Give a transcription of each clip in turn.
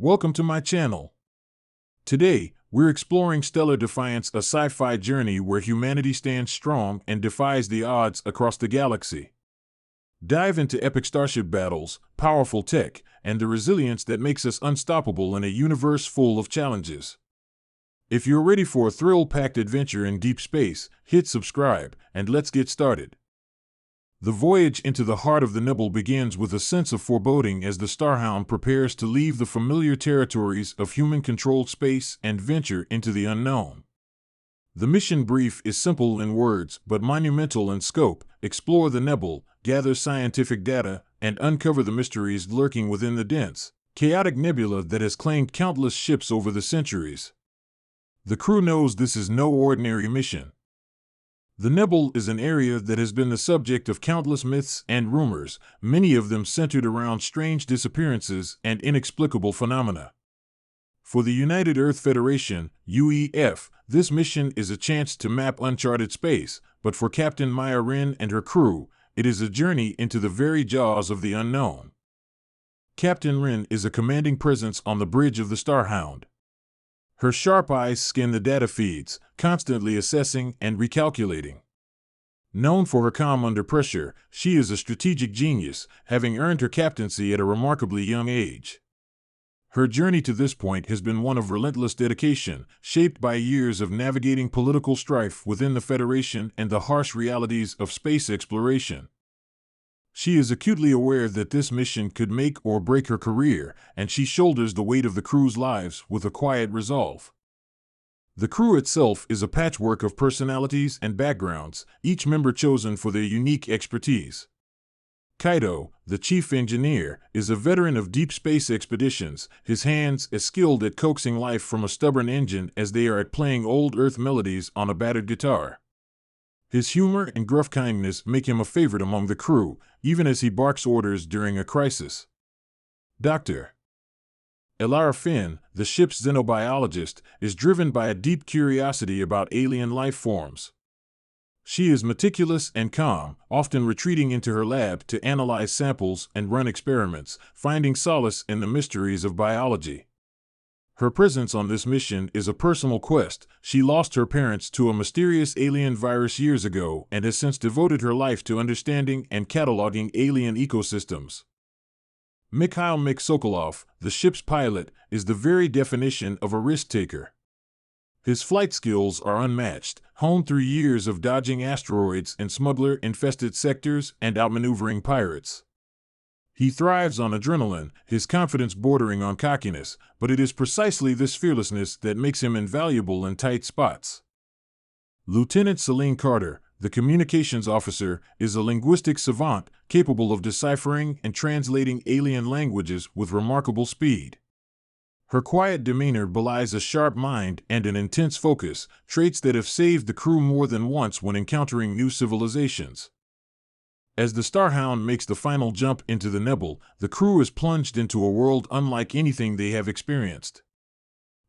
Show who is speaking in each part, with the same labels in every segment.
Speaker 1: Welcome to my channel. Today, we're exploring Stellar Defiance, a sci-fi journey where humanity stands strong and defies the odds across the galaxy. Dive into epic starship battles, powerful tech, and the resilience that makes us unstoppable in a universe full of challenges. If you're ready for a thrill-packed adventure in deep space, hit subscribe, and let's get started. The voyage into the heart of the Nebula begins with a sense of foreboding as the Starhound prepares to leave the familiar territories of human-controlled space and venture into the unknown. The mission brief is simple in words but monumental in scope: explore the Nebula, gather scientific data, and uncover the mysteries lurking within the dense, chaotic nebula that has claimed countless ships over the centuries. The crew knows this is no ordinary mission. The Nebula is an area that has been the subject of countless myths and rumors, many of them centered around strange disappearances and inexplicable phenomena. For the United Earth Federation, UEF, this mission is a chance to map uncharted space, but for Captain Maya Wren and her crew, it is a journey into the very jaws of the unknown. Captain Wren is a commanding presence on the bridge of the Starhound. Her sharp eyes scan the data feeds, constantly assessing and recalculating. Known for her calm under pressure, she is a strategic genius, having earned her captaincy at a remarkably young age. Her journey to this point has been one of relentless dedication, shaped by years of navigating political strife within the Federation and the harsh realities of space exploration. She is acutely aware that this mission could make or break her career, and she shoulders the weight of the crew's lives with a quiet resolve. The crew itself is a patchwork of personalities and backgrounds, each member chosen for their unique expertise. Kaito, the chief engineer, is a veteran of deep space expeditions, his hands as skilled at coaxing life from a stubborn engine as they are at playing old Earth melodies on a battered guitar. His humor and gruff kindness make him a favorite among the crew, even as he barks orders during a crisis. Dr. Elara Finn, the ship's xenobiologist, is driven by a deep curiosity about alien life forms. She is meticulous and calm, often retreating into her lab to analyze samples and run experiments, finding solace in the mysteries of biology. Her presence on this mission is a personal quest. She lost her parents to a mysterious alien virus years ago and has since devoted her life to understanding and cataloging alien ecosystems. Mikhail Sokolov, the ship's pilot, is the very definition of a risk-taker. His flight skills are unmatched, honed through years of dodging asteroids in smuggler-infested sectors and outmaneuvering pirates. He thrives on adrenaline, his confidence bordering on cockiness, but it is precisely this fearlessness that makes him invaluable in tight spots. Lieutenant Celine Carter, the communications officer, is a linguistic savant capable of deciphering and translating alien languages with remarkable speed. Her quiet demeanor belies a sharp mind and an intense focus, traits that have saved the crew more than once when encountering new civilizations. As the Starhound makes the final jump into the Nebula, the crew is plunged into a world unlike anything they have experienced.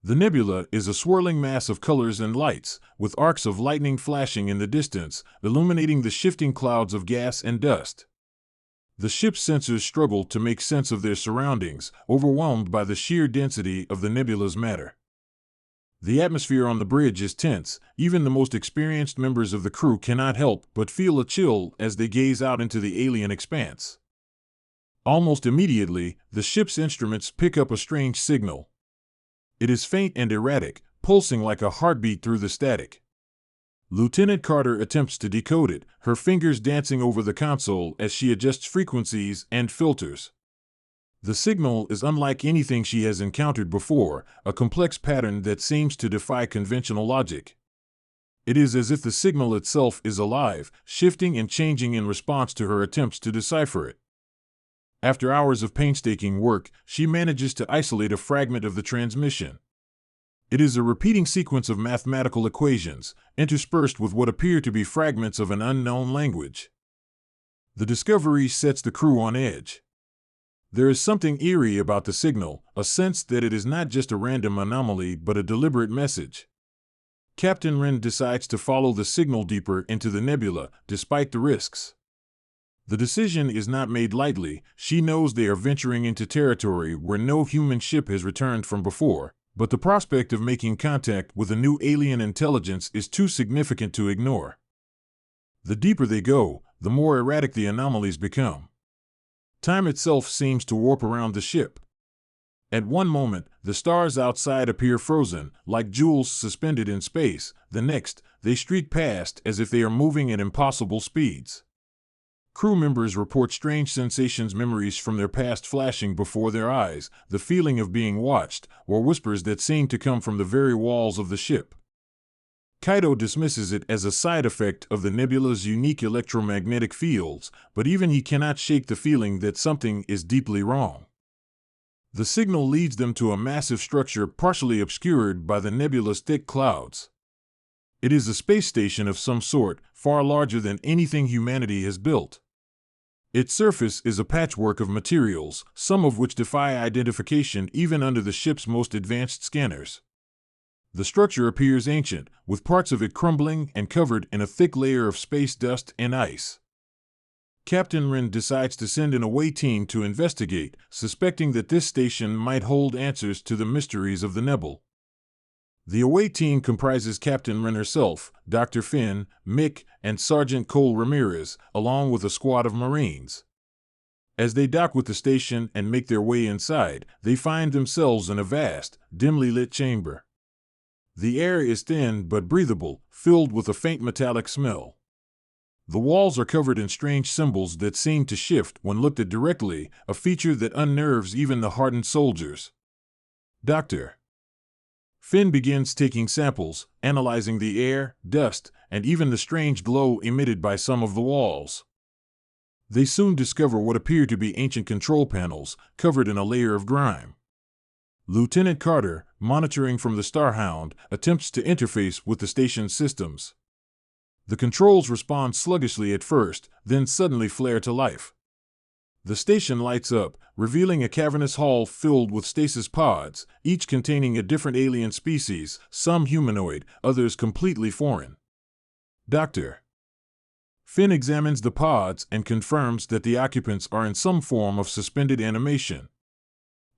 Speaker 1: The nebula is a swirling mass of colors and lights, with arcs of lightning flashing in the distance, illuminating the shifting clouds of gas and dust. The ship's sensors struggle to make sense of their surroundings, overwhelmed by the sheer density of the nebula's matter. The atmosphere on the bridge is tense. Even the most experienced members of the crew cannot help but feel a chill as they gaze out into the alien expanse. Almost immediately, the ship's instruments pick up a strange signal. It is faint and erratic, pulsing like a heartbeat through the static. Lieutenant Carter attempts to decode it, her fingers dancing over the console as she adjusts frequencies and filters. The signal is unlike anything she has encountered before, a complex pattern that seems to defy conventional logic. It is as if the signal itself is alive, shifting and changing in response to her attempts to decipher it. After hours of painstaking work, she manages to isolate a fragment of the transmission. It is a repeating sequence of mathematical equations, interspersed with what appear to be fragments of an unknown language. The discovery sets the crew on edge. There is something eerie about the signal, a sense that it is not just a random anomaly but a deliberate message. Captain Wren decides to follow the signal deeper into the nebula, despite the risks. The decision is not made lightly. She knows they are venturing into territory where no human ship has returned from before, but the prospect of making contact with a new alien intelligence is too significant to ignore. The deeper they go, the more erratic the anomalies become. Time itself seems to warp around the ship. At one moment, the stars outside appear frozen, like jewels suspended in space. The next, they streak past as if they are moving at impossible speeds. Crew members report strange sensations, memories from their past flashing before their eyes, the feeling of being watched, or whispers that seem to come from the very walls of the ship. Kaito dismisses it as a side effect of the nebula's unique electromagnetic fields, but even he cannot shake the feeling that something is deeply wrong. The signal leads them to a massive structure partially obscured by the nebula's thick clouds. It is a space station of some sort, far larger than anything humanity has built. Its surface is a patchwork of materials, some of which defy identification even under the ship's most advanced scanners. The structure appears ancient, with parts of it crumbling and covered in a thick layer of space dust and ice. Captain Ren decides to send an away team to investigate, suspecting that this station might hold answers to the mysteries of the Nebula. The away team comprises Captain Ren herself, Dr. Finn, Mick, and Sergeant Cole Ramirez, along with a squad of Marines. As they dock with the station and make their way inside, they find themselves in a vast, dimly lit chamber. The air is thin but breathable, filled with a faint metallic smell. The walls are covered in strange symbols that seem to shift when looked at directly, a feature that unnerves even the hardened soldiers. Dr. Finn begins taking samples, analyzing the air, dust, and even the strange glow emitted by some of the walls. They soon discover what appear to be ancient control panels, covered in a layer of grime. Lieutenant Carter, monitoring from the Starhound, attempts to interface with the station's systems. The controls respond sluggishly at first, then suddenly flare to life. The station lights up, revealing a cavernous hall filled with stasis pods, each containing a different alien species, some humanoid, others completely foreign. Dr. Finn examines the pods and confirms that the occupants are in some form of suspended animation.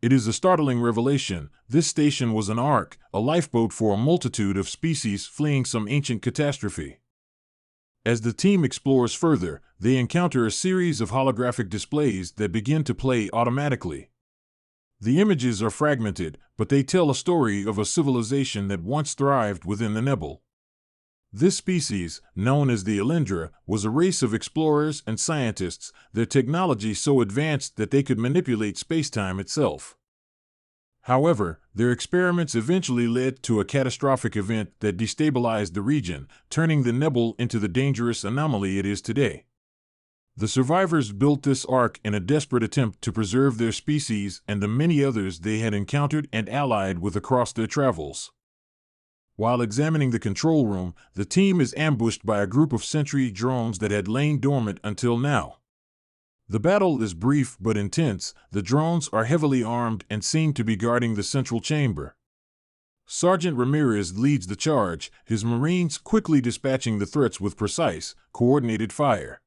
Speaker 1: It is a startling revelation. This station was an ark, a lifeboat for a multitude of species fleeing some ancient catastrophe. As the team explores further, they encounter a series of holographic displays that begin to play automatically. The images are fragmented, but they tell a story of a civilization that once thrived within the Nebula. This species, known as the Elendra, was a race of explorers and scientists, their technology so advanced that they could manipulate space-time itself. However, their experiments eventually led to a catastrophic event that destabilized the region, turning the Nebula into the dangerous anomaly it is today. The survivors built this ark in a desperate attempt to preserve their species and the many others they had encountered and allied with across their travels. While examining the control room, the team is ambushed by a group of sentry drones that had lain dormant until now. The battle is brief but intense. The drones are heavily armed and seem to be guarding the central chamber. Sergeant Ramirez leads the charge, his Marines quickly dispatching the threats with precise, coordinated fire.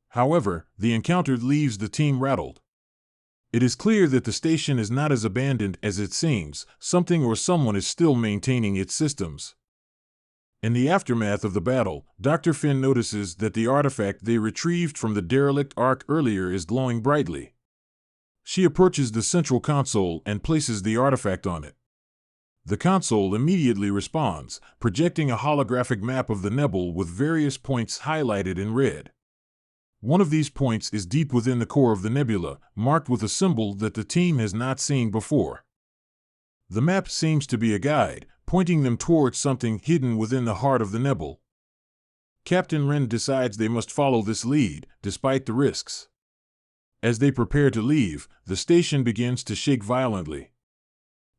Speaker 1: However, the encounter leaves the team rattled. It is clear that the station is not as abandoned as it seems. Something or someone is still maintaining its systems. In the aftermath of the battle, Dr. Finn notices that the artifact they retrieved from the derelict ark earlier is glowing brightly. She approaches the central console and places the artifact on it. The console immediately responds, projecting a holographic map of the Nebula with various points highlighted in red. One of these points is deep within the core of the nebula, marked with a symbol that the team has not seen before. The map seems to be a guide, pointing them towards something hidden within the heart of the nebula. Captain Ren decides they must follow this lead, despite the risks. As they prepare to leave, the station begins to shake violently.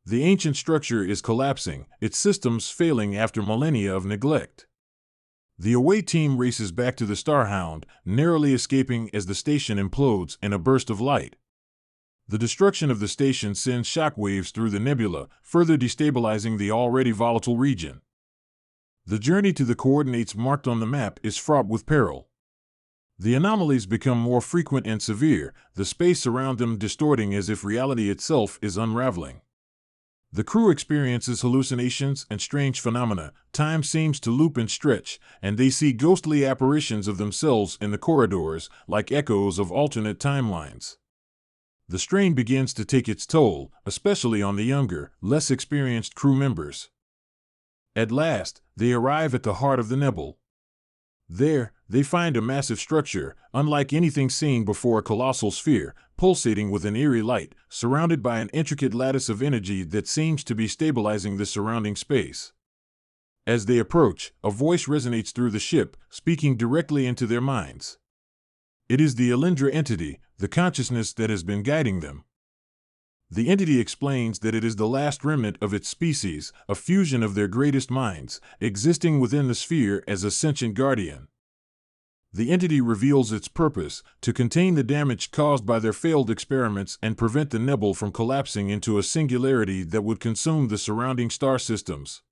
Speaker 1: The ancient structure is collapsing, its systems failing after millennia of neglect. The away team races back to the Starhound, narrowly escaping as the station implodes in a burst of light. The destruction of the station sends shockwaves through the nebula, further destabilizing the already volatile region. The journey to the coordinates marked on the map is fraught with peril. The anomalies become more frequent and severe, the space around them distorting as if reality itself is unraveling. The crew experiences hallucinations and strange phenomena. Time seems to loop and stretch, and they see ghostly apparitions of themselves in the corridors, like echoes of alternate timelines. The strain begins to take its toll, especially on the younger, less experienced crew members. At last, they arrive at the heart of the Nebula. There, they find a massive structure, unlike anything seen before, a colossal sphere, pulsating with an eerie light, surrounded by an intricate lattice of energy that seems to be stabilizing the surrounding space. As they approach, a voice resonates through the ship, speaking directly into their minds. It is the Alindra entity, the consciousness that has been guiding them. The entity explains that it is the last remnant of its species, a fusion of their greatest minds, existing within the sphere as a sentient guardian. The entity reveals its purpose: to contain the damage caused by their failed experiments and prevent the Nebula from collapsing into a singularity that would consume the surrounding star systems.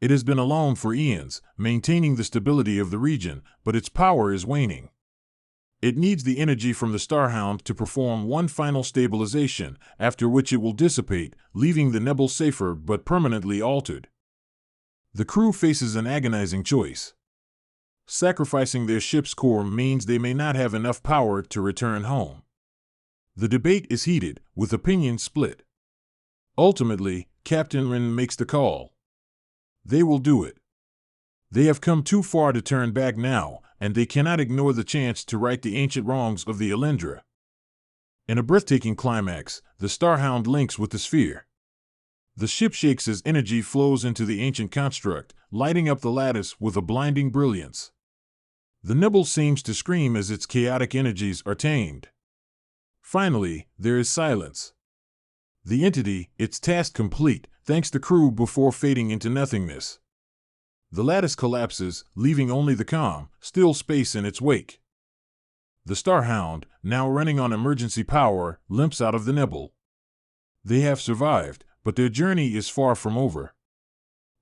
Speaker 1: It has been alone for eons, maintaining the stability of the region, but its power is waning. It needs the energy from the Starhound to perform one final stabilization, after which it will dissipate, leaving the Nebula safer but permanently altered. The crew faces an agonizing choice. Sacrificing their ship's core means they may not have enough power to return home. The debate is heated, with opinions split. Ultimately, Captain Wren makes the call. They will do it. They have come too far to turn back now, and they cannot ignore the chance to right the ancient wrongs of the Alindra. In a breathtaking climax, the Starhound links with the sphere. The ship shakes as energy flows into the ancient construct, lighting up the lattice with a blinding brilliance. The Nebula seems to scream as its chaotic energies are tamed. Finally, there is silence. The entity, its task complete, thanks the crew before fading into nothingness. The lattice collapses, leaving only the calm, still space in its wake. The Starhound, now running on emergency power, limps out of the Nebula. They have survived, but their journey is far from over.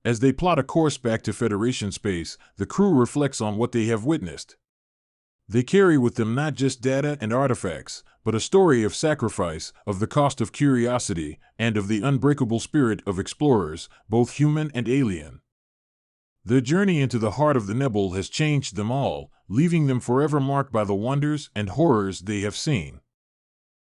Speaker 1: As they plot a course back to Federation space, the crew reflects on what they have witnessed. They carry with them not just data and artifacts, but a story of sacrifice, of the cost of curiosity, and of the unbreakable spirit of explorers, both human and alien. Their journey into the heart of the Nebula has changed them all, leaving them forever marked by the wonders and horrors they have seen.